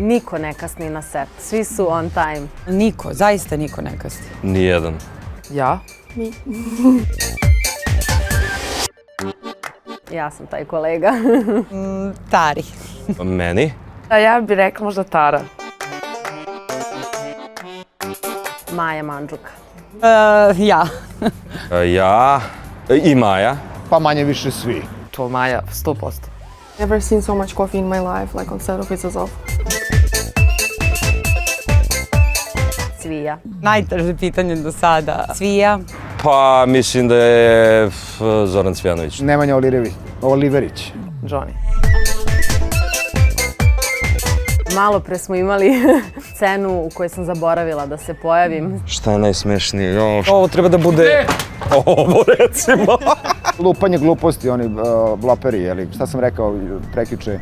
Niko ne kasni na set, svi su on time. Niko, zaista niko ne kasni. Nijedan. Ja? Ja sam taj kolega. Tari. Meni? Ja bih rekla možda Tara. Maja Mandžuka. Ja. Ja i Maja. Pa manje više svi. To Maja, 100%. Never seen so much coffee in my life, like on set of Izazov. Cvija. Najteže pitanje do sada. Cvija. Pa mislim da je Zoran Cvijanović. Nemanja Oliverić. Johnny. Malo pre smo imali scenu u kojoj sam zaboravila da se pojavim. Šta je najsmešnije? Ovo treba da bude... Ovo recimo. Lupanje gluposti, oni bloperi, jeli? Šta sam rekao prekjuče?